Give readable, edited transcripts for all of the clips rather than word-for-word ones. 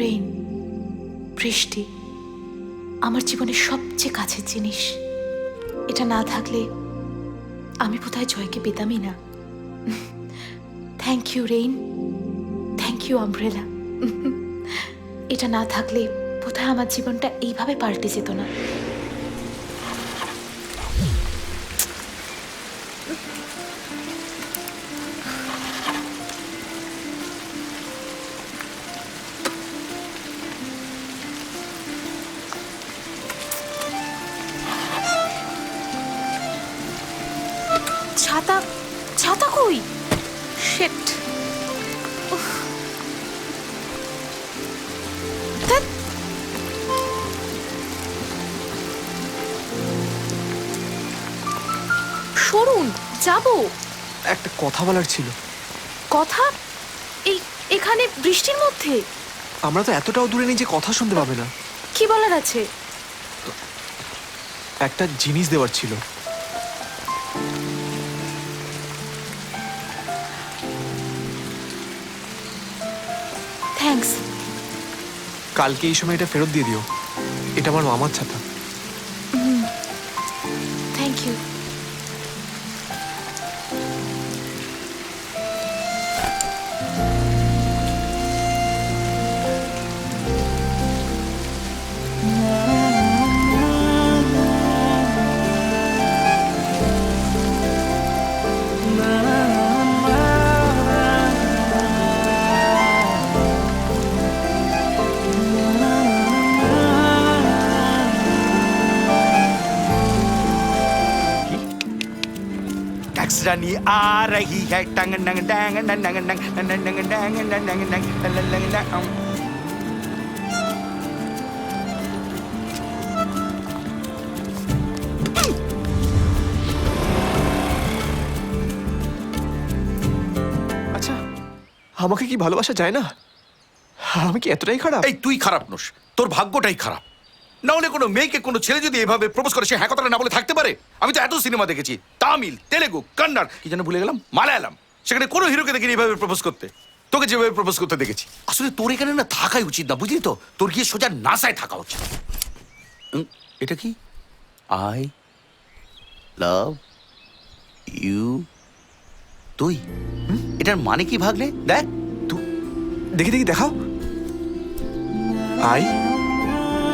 Rain, বৃষ্টি আমার জীবনের সবচেয়ে কাছের জিনিস। এটা না থাকলে আমি বোধহয় জয়কে পেতামই না। Thank you rain, thank you umbrella. এটা না থাকলে বোধহয় আমার জীবনটা এইভাবে পাল্টে যেত না। ছাতা, ছাতা কই? শিট। সরুন, যাবো। একটা কথা বলার ছিল। কথা? এখানে বৃষ্টির মধ্যে? আমরা তো এতটাও দূরে নেই যে কথা শুনতে পাবে না। কি বলার আছে? একটা জিনিস দেওয়ার ছিল। থ্যাঙ্কস। কালকে এই সময় এটা ফেরত দিয়ে দিও। এটা আমার মামার ছাতা। Thank you. रानी आ रही है टंग टंग टंग टंग टंग टंग टंग टंग टंग टंग टंग टंग। আচ্ছা, আমাকে কি ভালোবাসা যায় না? আমি কি এতটাই খারাপ? এই তুই খারাপ নোস, তোর ভাগ্যটাই খারাপ। না হলে কোনো মেয়েকে কোনো ছেলে যদি এভাবে প্রপোজ করে সে হ্যাঁ কথাটা না বলে থাকতে পারে? আমি তো এত সিনেমা দেখেছি, তামিল, তেলেগু, কন্নড়, কি যেন ভুলে গেলাম, মালায়ালাম, সেখানে কোনো হিরোকে দেখিনি এভাবে প্রপোজ করতে। তোকে যেভাবে প্রপোজ করতে দেখেছি। আসলে তোর এখানে না থাকাই উচিত না, বুঝলি তো? তোর গিয়ে সোজা নাসায় থাকা উচিত। এটা কি? I love you. তুই এটার মানে কি ভাগলে? দেখ তুই দেখি দেখি দেখাও। I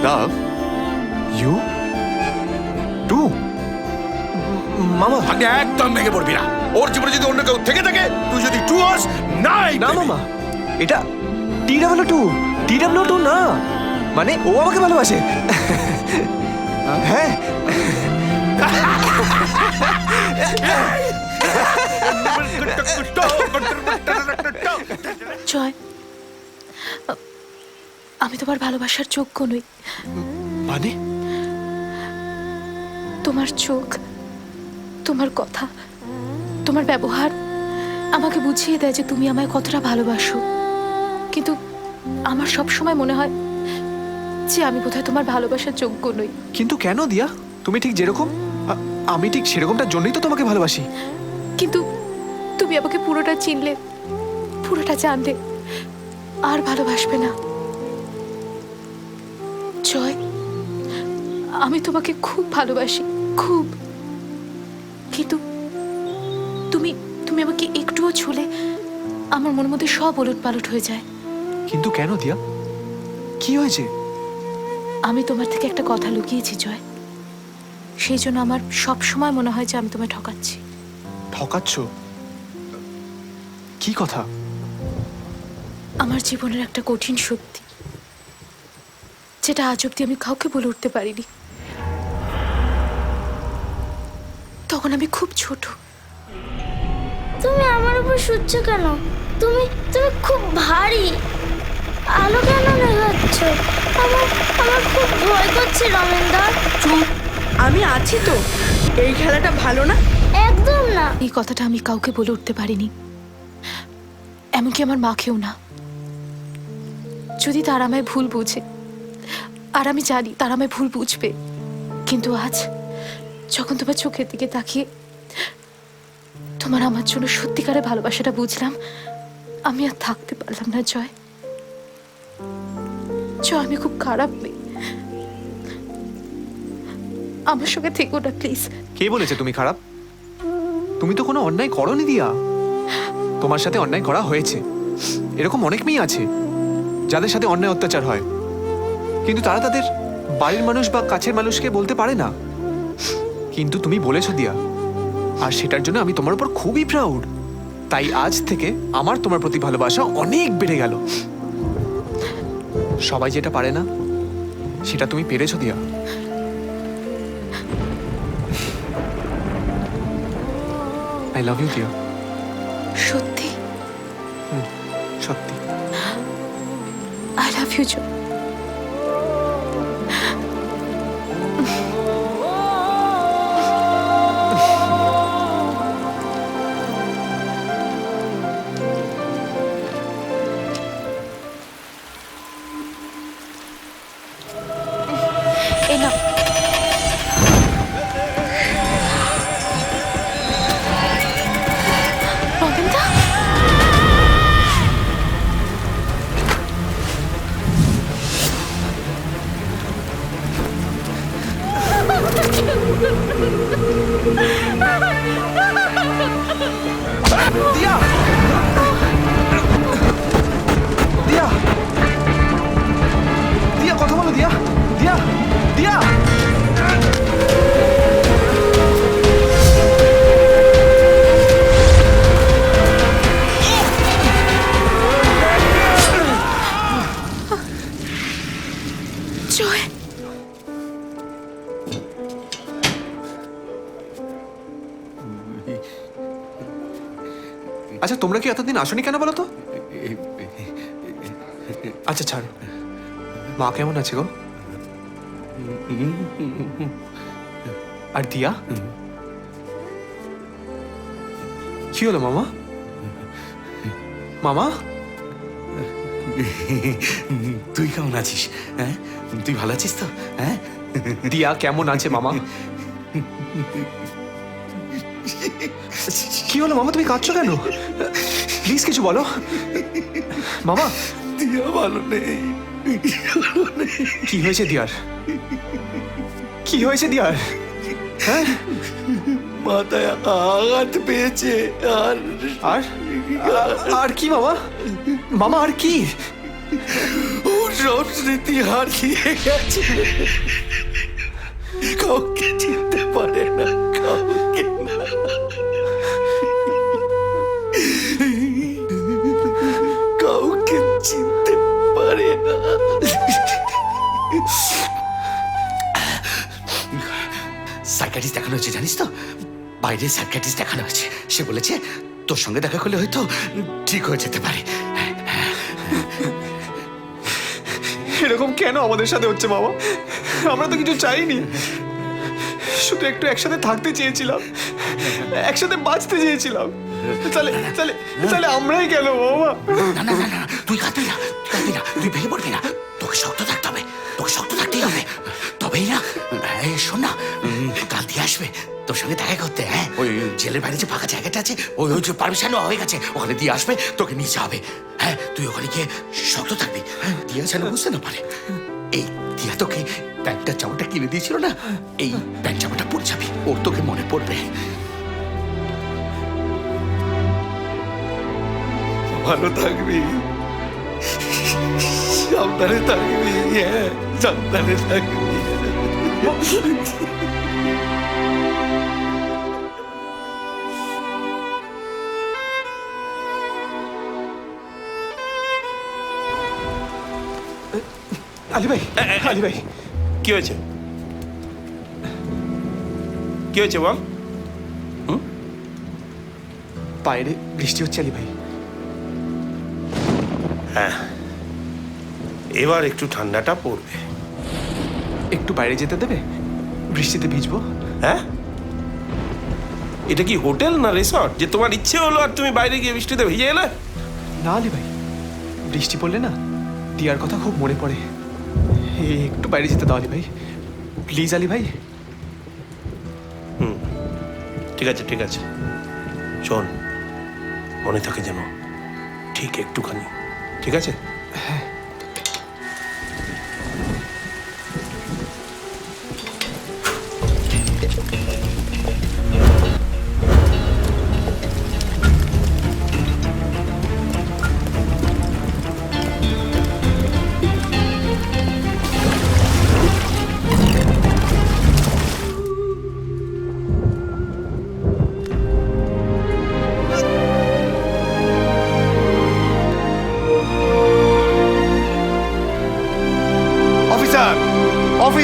love you too. মামা, ভাগ্নে একদম ভেঙে পড়বি না। ওর জীবনে যদি অন্য কেউ থেকে থাকে, তুই যদি টু হস, নাই না মামা, এটা TW2 TW2 না, মানে ও আমাকে ভালোবাসে। হ্যাঁ, জয়, আমি তোমার ভালোবাসার যোগ্য নই। মানে তোমার চোখ, তোমার কথা, তোমার ব্যবহার আমাকে বুঝিয়ে দেয় যে তুমি আমায় কতটা ভালোবাসো। কিন্তু আমার সব সময় মনে হয় যে আমি বোধহয় তোমার ভালোবাসার যোগ্য নই। কিন্তু কেন দিয়া? তুমি ঠিক যেরকম আমি ঠিক সেরকমটার জন্যই তো তোমাকে ভালোবাসি। কিন্তু তুমি আমাকে পুরোটা চিনলে, পুরোটা জানলে, আর ভালোবাসবে না। জয়, আমি তোমাকে খুব ভালোবাসি, খুব। কিন্তু তুমি তুমি আমাকে একটুও ছুলে আমার মনের মধ্যে সব ওলট পালট হয়ে যায়। কিন্তু কেন দিয়া? কি হয়েছে? আমি তোমার থেকে একটা কথা লুকিয়েছি জয়, সেই জন্য আমার সব সময় মনে হয় যে আমি তোমায় ঠকাচ্ছি। ঠকাচ্ছ? কি কথা? আমার জীবনের একটা কঠিন সত্যি, যেটা আজ অব্দি আমি কাউকে বলে উঠতে পারিনি। তখন আমি খুব ছোট। তুমি আমার উপর শুচ্ছ কেন? তুমি তুমি খুব ভারী। আলো কেন দেখাচ্ছ? আমার আমার খুব ভয় করছে রমেনদা। চুপ, আমি আছি তো। এই খেলাটা ভালো না। একদম না। এই কথাটা আমি কাউকে বলে উঠতে পারিনি, এমনকি আমার মাকেও না। যদি তারা আমায় ভুল বুঝে, আর আমি জানি তারা আমায় ভুল বুঝবে, কিন্তু আজ যখন তোমার চোখের দিকে তাকিয়ে তোমার আমার জন্য সত্যিকারের ভালোবাসাটা বুঝলাম, আমি আর থাকতে পারলাম না জয়। আমি খুব খারাপ মেয়ে, আমার সঙ্গে থেকো না প্লিজ। কে বলেছে তুমি খারাপ? তুমি তো কোনো অন্যায় করোনি দিয়া। তোমার সাথে অন্যায় করা হয়েছে, এরকম অনেক মেয়ে আছে যাদের সাথে অন্যায় অত্যাচার হয়, কিন্তু তারা তাদের বাড়ির মানুষ বা কাছের মানুষকে বলতে পারে না। কিন্তু তুমি বলেছো দিয়া, আর সেটার জন্য আমি তোমার উপর খুবই প্রাউড। তাই আজ থেকে আমার তোমার প্রতি ভালোবাসা অনেক বেড়ে গেল। সবাই যেটা পারে না সেটা তুমি পেরেছো দিয়া। আই লাভ ইউ দিয়া। সত্যি? সত্যি। আই লাভ ইউ জো। এই নাও। রবিনদা? দিয়া! দিয়া! দিয়া, কথা বলো দিয়া! দিয়া! দিয়া! জয়, আচ্ছা, তোমরা কি এতদিন আসনি কেন বলো তো? আচ্ছা ছাড়ো, মা কেমন আছে গো? আর দিয়া? কি হলো মামা? মামা? তুই কেমন আছিস? হ্যাঁ, তুই ভালো আছিস তো? হ্যাঁ, দিয়া কেমন আছে মামা? কি হলো মামা, তুমি কাঁদছো কেন? প্লিজ কিছু বলো মামা। দিয়া ভালো নেই। কি হয়েছে দিয়ার? কি হয়েছে দিয়ার? হ্যাঁ, মাথায় আঘাত পেয়েছে। আর আর আর কি মামা? মামা আর কি? ওর সব স্মৃতি হারিয়ে গেছে। কাউকে চিনতে পারে না, কাউকে না। কাউকে চিনতে পারে না। সাইকিয়াট্রিস্ট দেখানো হয়েছে জানিস তো? বাইরে সাইকিয়াট্রিস্ট দেখানো হয়েছে। সে বলেছে তোর সঙ্গে দেখা করলে হয়তো ঠিক হয়ে যেতে পারে। এরকম কেন আমাদের সাথে হচ্ছে মামা? আমরা তো কিছু চাইনি, শুধু একটু একসাথে থাকতে চেয়েছিলাম, একসাথে বাঁচতে চেয়েছিলাম। তাহলে তাহলে তাহলে আমরাই গেল মামা। না না না না, তুই কাঁদবি না, তুই কাঁদবি না, তুই ভেঙে পড়বি না। তোকে শক্ত থাকতে হবে, তোকে শক্ত থাকতেই হবে। তবেই না, শোন না, কাল দিয়ে আসবে তোর সঙ্গে দেখা করতে। হ্যাঁ, ওই জেলের বাইরে যে ফাঁকা জায়গাটা আছে, ওই ওই যে পারমিশন হয়ে গেছে, ওখানে দিয়ে আসবে, তোকে নিয়ে যাবে। হ্যাঁ, তুই ওখানে গিয়ে শক্ত থাকবি। দিয়া যেন বুঝতে না পারে। এই দিয়া তোকে প্যান্টটা জামাটা কিনে দিয়েছিল না, এই প্যান্ট জামাটা পরে যাবি, ওর তোকে মনে পড়বে। ভালো থাকবি, সাবধানে থাকবি। হ্যাঁ, সাবধানে থাকবি। আলী ভাই, আলী ভাই, কি হয়েছে? কি হয়েছে বল? বাইরে বৃষ্টি হচ্ছে আলী ভাই। হ্যাঁ, এবার একটু ঠান্ডাটা পড়বে। একটু বাইরে যেতে দেবে? বৃষ্টিতে ভিজবো। হ্যাঁ, এটা কি হোটেল না রিসর্ট যে তোমার ইচ্ছে হলো আর তুমি বাইরে গিয়ে বৃষ্টিতে ভিজে এলে? না আলী ভাই, বৃষ্টি পড়লে না দিয়ার কথা খুব মনে পড়ে। একটু বাইরে যেতে দাও আলী ভাই, প্লিজ আলী ভাই। ঠিক আছে ঠিক আছে, শোন, মনে থাকে যেন, ঠিক একটুখানি, ঠিক আছে? হ্যাঁ।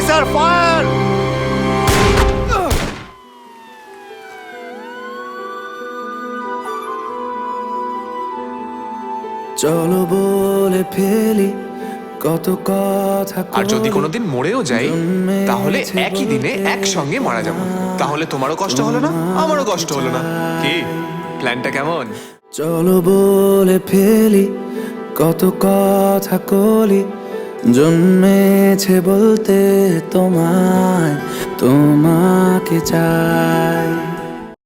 Officer fire! চলো বলে ফেলি কত কথা। আর যদি কোনোদিন মরেও যাই তাহলে একই দিনে একসঙ্গে মারা যাব। তাহলে তোমারও কষ্ট হলো না, আমারও কষ্ট হলো না। কি প্ল্যানটা কেমন? চলো বলে ফেলি কত কথা কলি, জন্মেছে বলতে তোমায়, তোমাকে চাই।